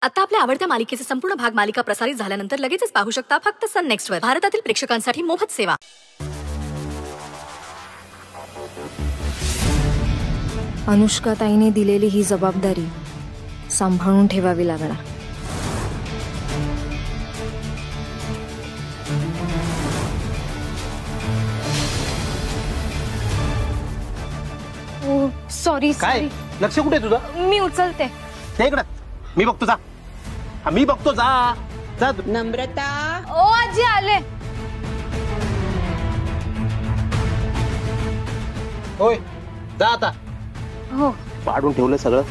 आता आपल्या आवडत्या मालिकेचे संपूर्ण भाग मालिका प्रसारित झाल्यानंतर लगेचच पाहू शकता फक्त सन नेक्स्ट वर. भारतातील प्रेक्षकांसाठी मोफत सेवा. अनुष्का ताईने दिलेली ही जबाबदारी सांभाळून ठेवावी लागणार. सॉरी काय लक्ष कुठे तुझं? मी उचलते. ते इकडे मी बघतो जा. मी बघतो जा जा. नम्रता. ओ आजी आले. होय जा आता. हो पाडून ठेवलं सगळं.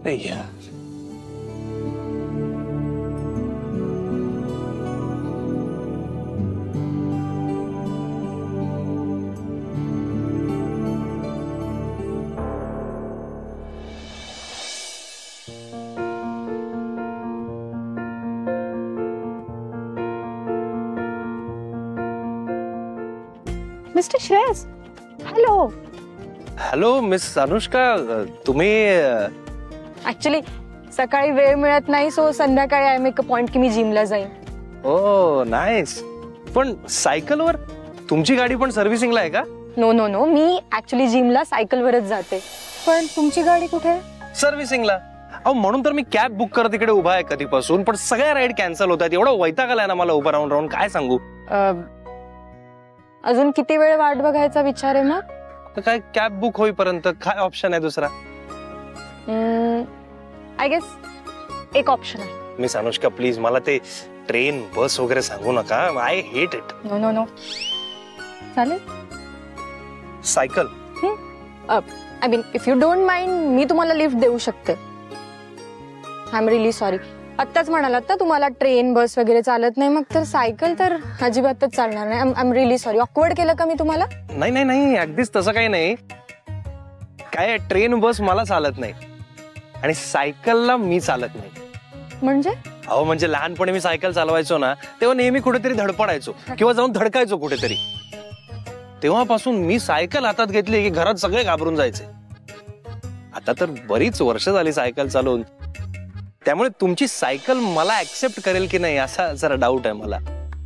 यार mister Shreyas. Hello. Hello miss Anushka. तुम्ही ऍक्च्युली सकाळी वेळ मिळत नाही, सो संध्याकाळी आय मेक अ पॉइंट की मी जिमला जाईन. ओ नाईस. पण सायकलवर? तुमची गाडी पण सर्व्हिसिंगला आहे का? नो नो नो, मी ऍक्च्युली जिमला सायकलवरच जाते. पण तुमची गाडी कुठे? सर्व्हिसिंगला. अहो म्हणून तर मी कॅब बुक करत इकडे उभा आहे कधीपासून, पण सगळ्या राईड कॅन्सल होतात. एवढा वैताग आलाय ना मला उभं राहून राहून, काय सांगू. अजून किती वेळ वाट बघायचा विचार आहे मग? काय कॅब बुक होईपर्यंत काय ऑप्शन आहे दुसरा? आय गेस एक ऑप्शन आहे. मिस अनुष्का प्लीज मला ते ट्रेन बस वगैरे सांगू नका. I hate it. No no no. चालेल. Cycle. I mean if you don't mind मी तुम्हाला लिफ्ट देऊ शकते. I am really sorry. आत्ताच म्हणालात ना तुम्हाला ट्रेन बस वगैरे चालत नाही, मग तर सायकल तर अजिबातच चालणार नाही. I am really sorry. Awkward केलं का मी तुम्हाला? नाही नाही नाही, अगदीच तसं काही नाही. काय ट्रेन बस मला चालत नाही आणि सायकलला मी चालत नाही. म्हणजे? अहो म्हणजे लहानपणी मी सायकल चालवायचो ना, तेव्हा नेहमी कुठेतरी धडपडायचो किंवा जाऊन धडकायचो कुठेतरी. तेव्हापासून मी सायकल हातात घेतली की घरात सगळे घाबरून जायचे. आता तर बरीच वर्ष झाली सायकल चालवून, त्यामुळे तुमची सायकल मला ऍक्सेप्ट करेल की नाही असा जरा डाऊट आहे मला.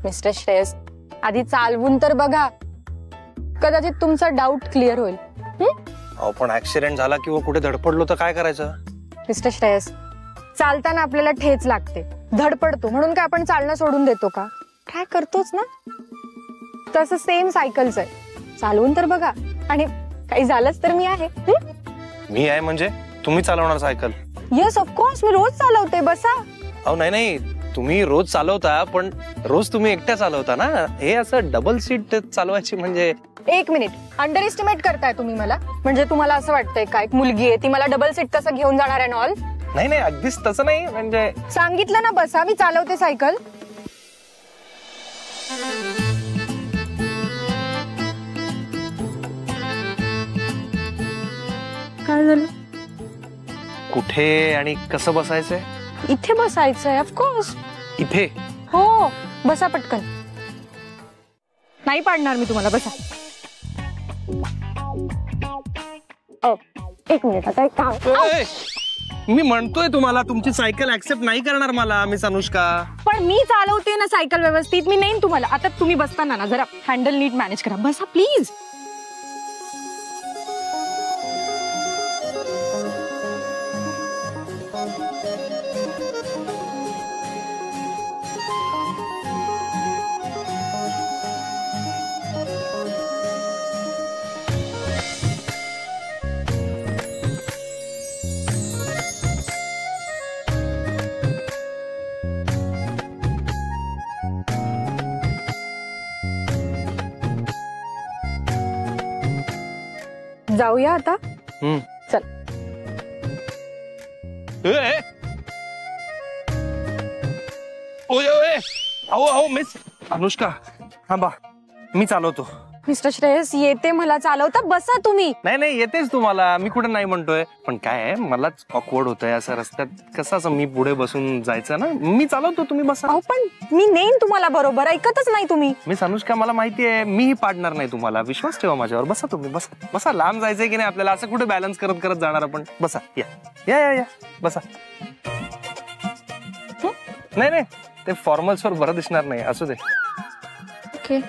मिस्टर श्रेयस, आधी चालवून तर बघा, कदाचित तुमचा डाऊट क्लिअर होईल. अहो पण ऍक्सिडेंट झाला किंवा कुठे धडपडलो तर काय करायचं? मिस्टर श्रेयस, चालताना आपल्याला ठेच लागते, धडपडतो, म्हणून काय आपण चालणं सोडून देतो का? ट्राय करतोच ना. तसं सेम सायकलच आहे. चालवून तर बघा, आणि काही झालंच तर मी आहे. मी आहे म्हणजे तुम्ही चालवणार सायकल? येस ऑफकोर्स, मी रोज चालवते. बसा. अहो नाही नाही, तुम्ही रोज चालवता, पण रोज तुम्ही एकट्या चालवता ना. हे असं डबल सीट चालवायची म्हणजे. एक मिनिट, अंडर एस्टिमेट करताय तुम्ही मला? म्हणजे तुम्हाला असं वाटतंय का एक मुलगी आहे ती मला डबल सीट कसं घेऊन जाणार आहे? ऑल नाही नाही, अगदीच तसं नाही. म्हणजे सांगितलं ना बसा, मी चालवते सायकल. काय झालं? कुठे आणि कसं बसायचंय? इथे बसायचंय ऑफकोर्स. इथे? हो, बसा पटकन. नाही पाडणार मी तुम्हाला, बसा. एक मिनिट, आता एक काम. मी म्हणतोय तुम्हाला, तुमची सायकल ऍक्सेप्ट नाही करणार मला मिस अनुष्का. पण मी चालवते ना सायकल व्यवस्थित, मी नाही तुम्हाला. आता तुम्ही बसताना ना जरा हँडल नीट मॅनेज करा. बसा प्लीज. जाऊया आता. चल. ओए ओए, आओ आओ मिस अनुष्का. थांबा. मी चालवतो. मिस्टर श्रेयस येते मला चालवता, बसा तुम्ही. नाही येतेच तुम्हाला, मी कुठे नाही म्हणतोय, पण काय आहे मलाच ऑकवर्ड होतंय असं रस्त्यात, कसं असं मी पुढे बसून जायचं ना. मी चालवतो, तुम्ही बसा. अहो पण मी नेईन तुम्हाला बरोबर, ऐकतच नाही तुम्ही. मिस अनुष्का मला माहितीये मीही पाडणार नाही तुम्हाला, विश्वास ठेवा माझ्यावर. बसा तुम्ही, बसा बसा. लांब जायचंय की नाही आपल्याला, असं कुठे बॅलन्स करत करत जाणार आपण. बसा, या या या या बसा. नाही ते फॉर्मल्स वर बरं दिसणार नाही, असू दे. ओके.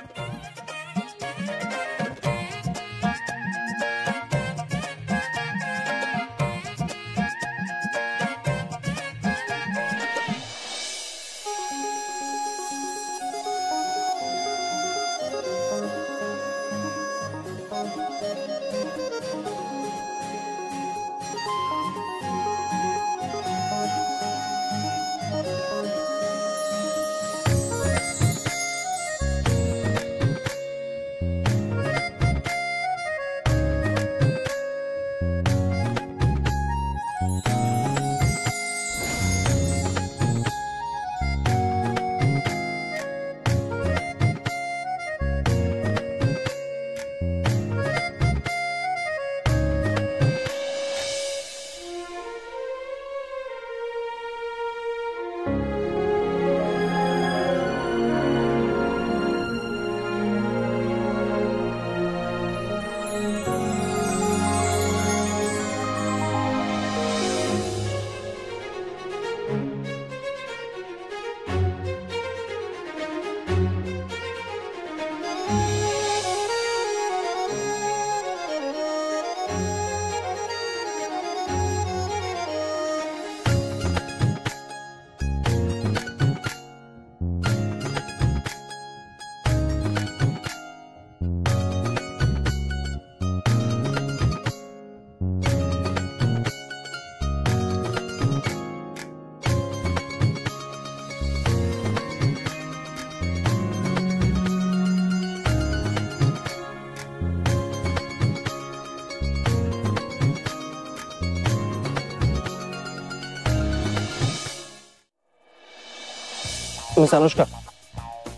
मिस अनुष्का,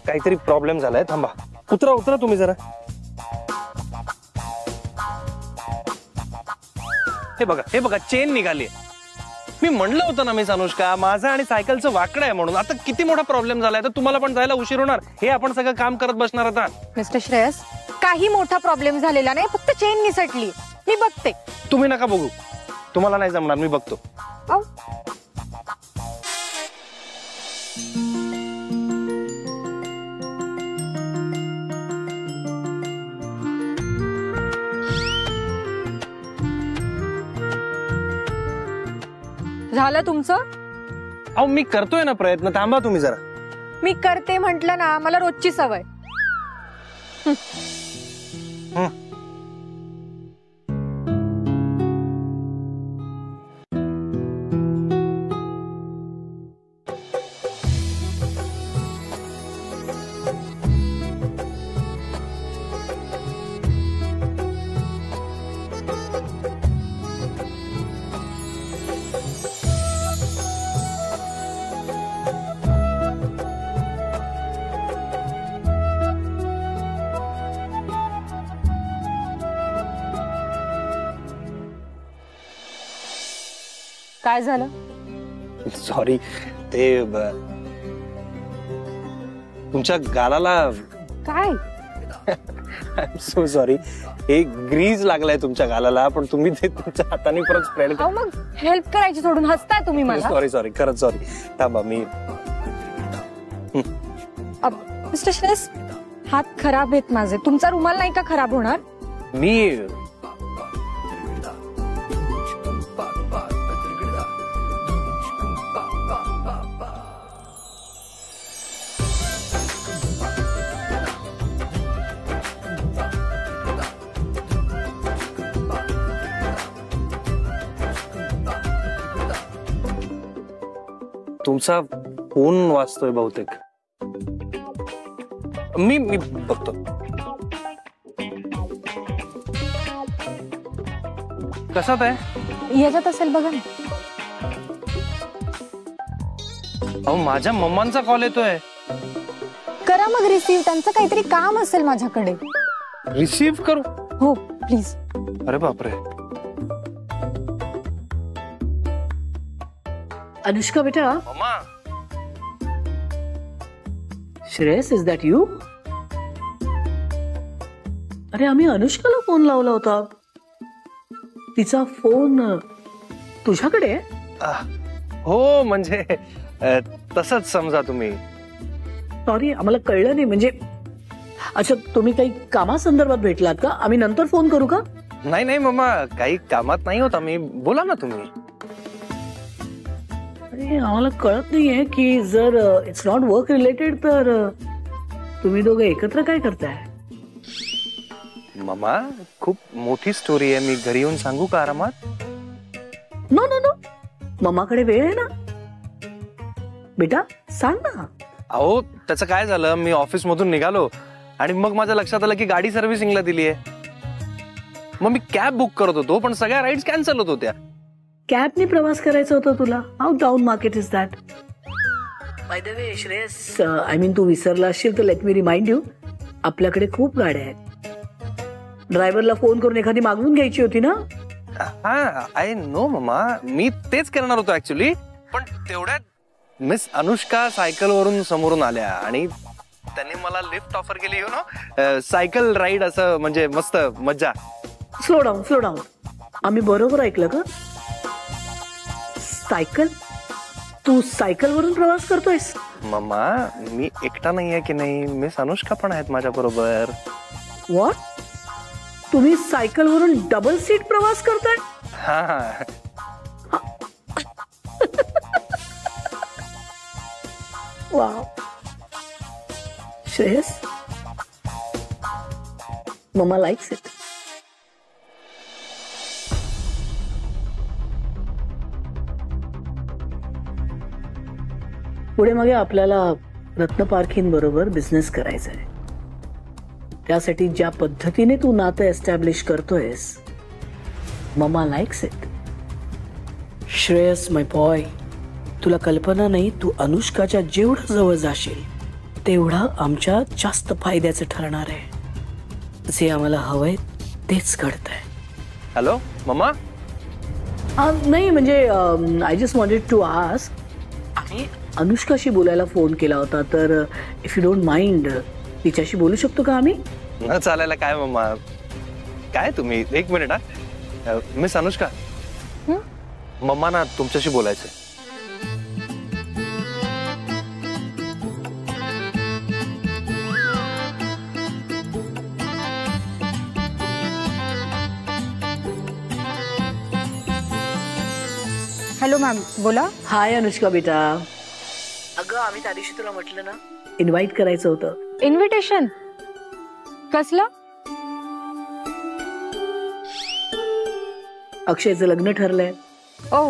काहीतरी प्रॉब्लेम झालाय, थांबा. उतरा तुम्ही जरा. हे बघा चेन निघाली. मी म्हणलं होतं ना मिस अनुष्का, माझं आणि सायकलचं वाकडं आहे म्हणून. आता किती मोठा प्रॉब्लेम झालाय, तर तुम्हाला पण जायला उशीर होणार. हे आपण सगळं काम करत बसणार आता. मिस्टर श्रेयस, काही मोठा प्रॉब्लेम झालेला नाही, फक्त चेन निसटली. मी बघते. तुम्ही नका बघू, तुम्हाला नाही जमणार, मी बघतो. झालं तुमचं? अहो मी करतोय ना प्रयत्न, थांबा तुम्ही जरा. मी करते म्हंटल ना, मला रोजची सवय. काय झालं? सॉरी, ते तुमच्या गालाला. काय? आय एम सो सॉरी, एक ग्रीज लागलाय तुमच्या गालाला, पण तुम्ही ते तुमच्या हाताने परत स्प्रेड करा. मग हेल्प करायची सोडून हसताय तुम्ही मला. सॉरी खरंच सॉरी. थांबा मी. मिस्टर श्रेयस, हात खराब आहेत माझे. तुमचा रुमाल नाही का खराब होणार? मी तुमचा फोन वाजतोय बहुतेक. मी बघतो. कशात आहे? याच्यात असेल बघा ना. अहो माझ्या मम्मांचा कॉल येतोय. करा मग रिसीव्ह, त्यांचं काहीतरी काम असेल माझ्याकडे. रिसीव्ह करू? हो प्लीज. अरे बापरे. अनुष्का बेटा. Mamma. Shreyas, is that you? अरे आम्ही अनुष्काला फोन लावला होता. तिचा फोन तुझ्याकडे आहे? हो म्हणजे तसंच समजा तुम्ही. सॉरी, आम्हाला कळलं नाही. म्हणजे अच्छा, तुम्ही काही कामासंदर्भात भेटलात का? आम्ही नंतर फोन करू का? नाही नाही मम्मा, काही कामात नाही होता मी. बोला ना तुम्ही. अरे आम्हाला कळत नाहीये की जर इट्स नॉट वर्क रिलेटेड तर तुम्ही दोघं एकत्र काय करताय? मम्मा, खूप मोठी स्टोरी आहे. मी घरी येऊन सांगू का आरामात? नो नो नो, मम्माकडे वेळ आहे ना. बेटा सांग ना. अहो त्याचं काय झालं, मी ऑफिस मधून निघालो आणि मग माझ्या लक्षात आलं की गाडी सर्व्हिसिंगला दिली आहे. मग मी कॅब बुक करत होतो पण सगळ्या राईड्स कॅन्सल होत होत्या. कॅबनी प्रवास करायचा होता तुला? How down market is that? By the way Shreyas, I mean तू विसरला असशील तर लेट मी रिमाइंड यू, आपल्याकडे खूप गाड्या आहेत. ड्रायव्हरला फोन करून एखादी मागवून घ्यायची होती ना? हा आय नो मम्मा, मी तेच करणार होतो ऍक्च्युली. पण तेवढ्यात मिस अनुष्का सायकल वरून समोरून आल्या आणि त्यांनी मला लिफ्ट ऑफर केली. यु नो, सायकल राईड असं, म्हणजे मस्त मज्जा. Slow down, slow down. आम्ही बरोबर ऐकलं का? सायकल? तू सायकल वरून प्रवास करतोयस? मम्मा, मी एकटा नाहीये की नाही, मिस अनुष्का पण आहेत माझ्या बरोबर. व्हॉट? तुम्ही सायकल वरून डबल सीट प्रवास करताय? हा. Wow. Shreyas, mamma likes it. पुढे मागे आपल्याला रत्न पारखीन बरोबर बिझनेस करायचा आहे. त्यासाठी ज्या पद्धतीने तू नातं एस्टॅब्लिश करतोयस, mamma likes it. Shreyas my boy, तुला कल्पना नाही, तू अनुष्काच्या जेवढं जवळ जाशील तेवढा आमच्या जास्त फायद्याचं ठरणार आहे. जे आम्हाला हवंय तेच घडतंय. Hello mamma. नाही म्हणजे I just wanted to ask, आम्ही अनुष्काशी बोलायला फोन केला होता, तर इफ यू डोंट माइंड तिच्याशी बोलू शकतो का आम्ही? न चालायला काय मम्मा, काय तुम्ही. एक मिनिट हा. मिस अनुष्का, मम्मा ना तुमच्याशी बोलायचंय. हॅलो मॅम, बोला. हाय अनुष्का बेटा. अगं आम्ही त्या दिवशी तुला म्हटलं ना, इन्व्हाइट करायचं होतं. इन्व्हिटेशन कसलं? अक्षयचं लग्न ठरलंय. ओ,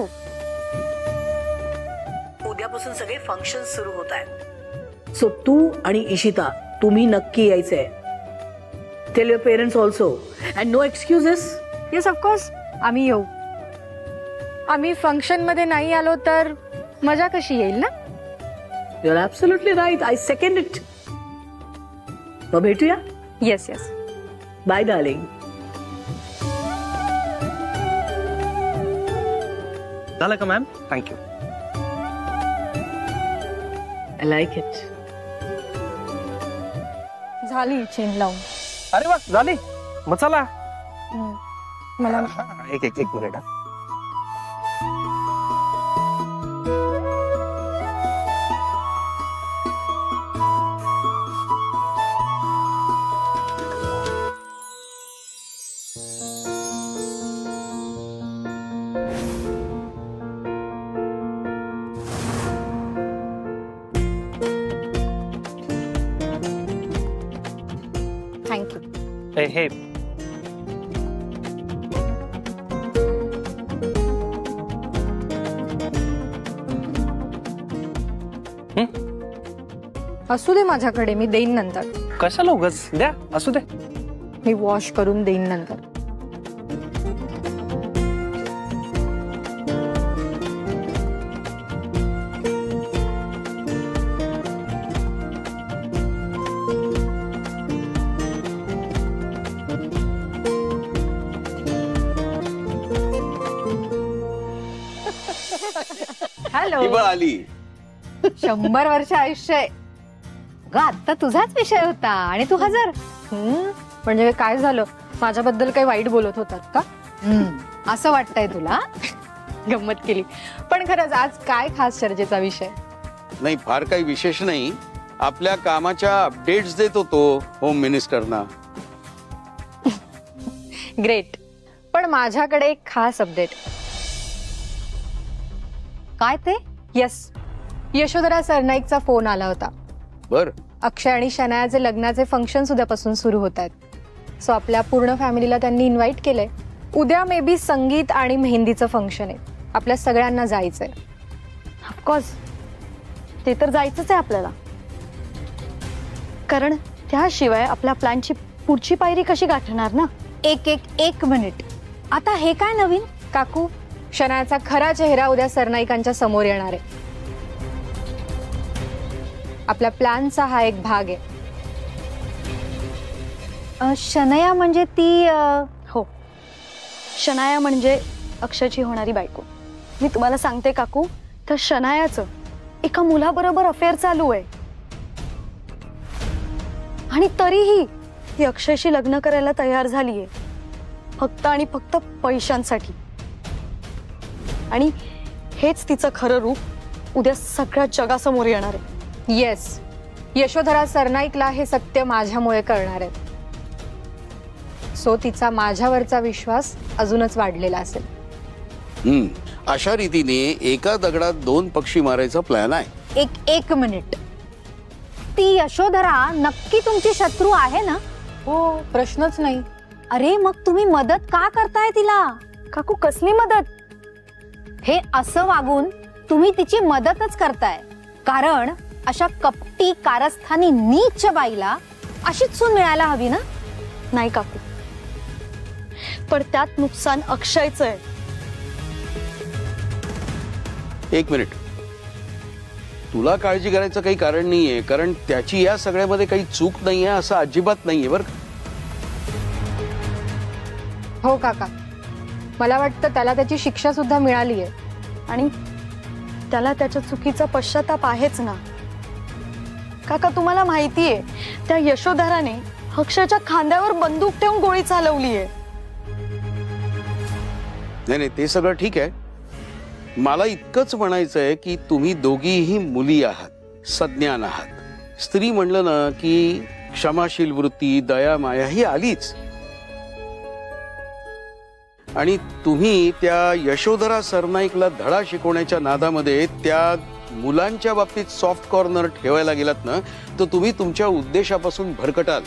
उद्यापासून सगळे फंक्शन सुरू होत आहेत. सो तू आणि इशिता, तुम्ही नक्की यायचंय. Tell your parents also and no excuses. Yes of course, आम्ही येऊ. आम्ही फंक्शन मध्ये नाही आलो तर मजा कशी येईल ना? You are absolutely right. I second it. मग भेटूया. Yes yes. Bye darling. झालं का ma'am? Thank you. I like it. झाली चेन लावून. अरे वा, झाली. मग चला. मला एक मिनिट. थँक्यू. हे असू दे माझ्याकडे, मी देईन नंतर. कशाला उगाच द्या, असू दे. मी वॉश करून देईन नंतर. झालं आली. 100 वर्ष आयुष्य आहे ग. आता तुझाच विषय होता आणि तू हजर. म्हणजे काय झालं, माझ्याबद्दल काही वाईट बोलत होतात का? असं वाटतंय तुला? गंमत केली. पण खरंच आज काय खास चर्चेचा विषय? नाही, फार काही विशेष नाही. आपल्या कामाच्या अपडेट्स देत होतो होम मिनिस्टरना. ग्रेट. पण माझ्याकडे एक खास अपडेट. काय ते? येस, यशोधरा सरनाईकचा फोन आला होता. बर. अक्षय आणि शनायाचे लग्नाचे फंक्शन उद्यापासून सुरू होत आहेत. सो आपल्या पूर्ण फॅमिलीला त्यांनी इन्व्हाइट केलंय. उद्या मे बी संगीत आणि मेहंदीचं फंक्शन आहे. आपल्या सगळ्यांना जायचंय. ऑफकोर्स, ते तर जायचंच आहे आपल्याला. कारण त्याशिवाय आपल्या प्लॅनची पुढची पायरी कशी गाठणार ना. एक मिनिट, आता हे काय नवीन? काकू, शनायाचा खरा चेहरा उद्या सरनाईकांच्या समोर येणार आहे. आपल्या प्लॅनचा हा एक भाग आहे. शनया म्हणजे ती? हो, शनाया म्हणजे अक्षयची होणारी बायको. मी तुम्हाला सांगते काकू, त्या शनायाचं एका मुलाबरोबर अफेअर चालू आहे. आणि तरीही ती अक्षयशी लग्न करायला तयार झालीये, फक्त आणि फक्त पैशांसाठी. आणि हेच तिचं खरं रूप उद्या सगळ्या जगासमोर येणार आहे. येस, यशोधरा सरनाईकला हे सत्य माझ्यामुळे कळणार आहे. सो तिचा माझ्यावरचा विश्वास अजूनच वाढलेला असेल. अशा रीतीने एका दगडात 2 पक्षी मारायचा प्लॅन आहे. एक मिनिट, ती यशोधरा नक्की तुमची शत्रू आहे ना? हो, प्रश्नच नाही. अरे मग तुम्ही मदत का करताय तिला? काकू, कसली मदत? हे असं वागून तुम्ही तिची मदतच करताय. कारण अशा कपटी कारस्थानी नीच बाईला अशीच सून मिळायला हवी ना. नाही काकू, पण त्यात नुकसान अक्षयचं आहे. 1 मिनिट, तुला काळजी करायचं काही कारण नाहीये. कारण त्याची या सगळ्यामध्ये काही चूक नाहीये असं अजिबात नाहीये बरं. हो काका, मला वाटतं त्याला त्याची शिक्षा सुद्धा मिळाली आहे. आणि त्याला त्याच्या चुकीचा पश्चाताप आहेच ना. काका, तुम्हाला माहितीये त्या यशोधराने अक्षयच्या खांद्यावर बंदूक ठेवून गोळी चालवली आहे. नाही, ते सगळं ठीक आहे. मला इतकंच म्हणायचंय की तुम्ही दोघीही मुली आहात, सज्ञान आहात. स्त्री म्हणलं ना की क्षमाशील वृत्ती, दया, माया ही आलीच. आणि तुम्ही त्या यशोधरा सरनाईकला धडा शिकवण्याच्या नादामध्ये त्या मुलांच्या बाबतीत सॉफ्ट कॉर्नर ठेवायला गेलात ना, तर तुम्ही तुमच्या उद्देशापासून भरकटाल.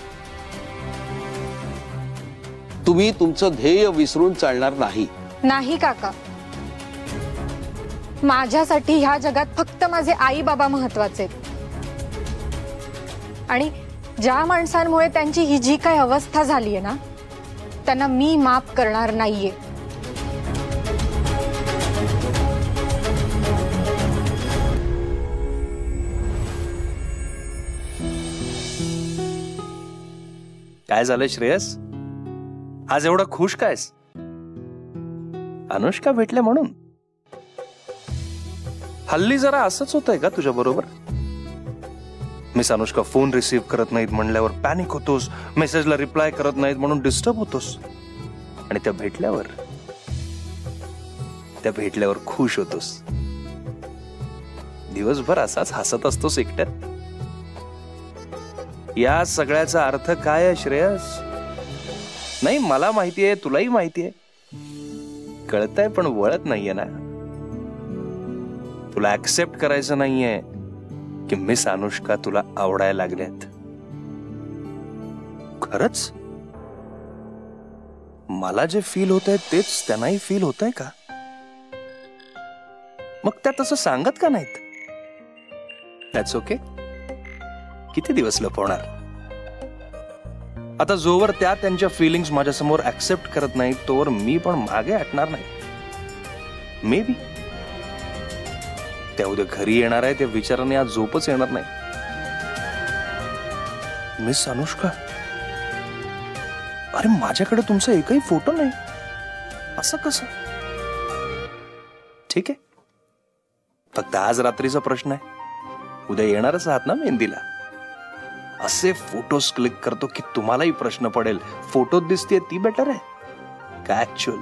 तुम्ही तुमचं ध्येय विसरून चालणार नाही. नाही काका, माझ्यासाठी ह्या जगात फक्त माझे आई बाबा महत्वाचे. आणि ज्या माणसांमुळे त्यांची ही जी काही अवस्था झालीये ना, त्यांना मी माफ करणार नाहीये. काय झालं श्रेयस? आज एवढा खुश कायस? अनुष्का भेटले म्हणून? हल्ली जरा असंच होतंय का तुझ्या बरोबर? मिस अनुष्का फोन रिसीव्ह करत नाहीत म्हणल्यावर पॅनिक होतोस, मेसेजला रिप्लाय करत नाहीत म्हणून डिस्टर्ब होतोस, आणि त्या भेटल्यावर खुश होतोस. दिवसभर असाच हसत असतोस एकट्यात. या सगळ्याचा अर्थ काय आहे श्रेयस? नाही, मला माहितीये, तुलाही माहितीये, कळतंय, पण वळत नाहीये ना. तुला ऍक्सेप्ट करायचं नाहीये की मिस अनुष्का तुला आवडायला लागल्यात. खरंच मला जे फील होत आहे तेच त्यांनाही फील होत आहे का? मग त्या तसं सांगत का नाहीत? That's okay. किती दिवस लपवणार? आता जोवर त्या त्यांच्या फिलिंग्स माझ्यासमोर ऍक्सेप्ट करत नाहीत तोवर मी पण मागे हटणार नाही. मे बी त्या उद्या घरी येणार आहे त्या विचाराने आज झोपच येणार नाही. मिस अनुष्का, अरे माझ्याकडे तुमचा एकही फोटो नाही, असं कसं? ठीक आहे, फक्त आज रात्रीचा प्रश्न आहे, उद्या येणारच आहात ना मेहंदीला. असे फोटोज क्लिक करतो की तुम्हालाही प्रश्न पडेल, फोटोत दिसते ती बेटर आहे का actual.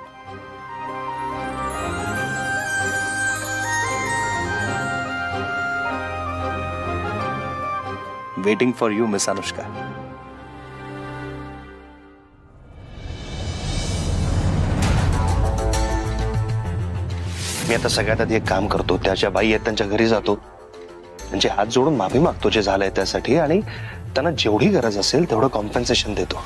Waiting for you miss Anushka. मी आता सगळ्यात आधी एक काम करतो, त्याच्या बाई आहेत त्यांच्या घरी जातो, त्यांचे हात जोडून माफी मागतो जे झालंय त्यासाठी, आणि त्यांना जेवढी गरज असेल तेवढं कॉम्पेन्सेशन देतो.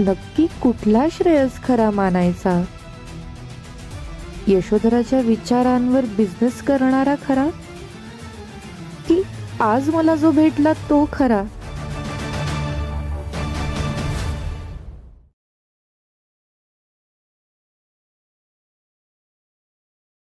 नक्की कुठला श्रेयस खरा मानायचा? यशोधराच्या विचारांवर बिझनेस करणारा खरा, की आज मला जो भेटला तो खरा?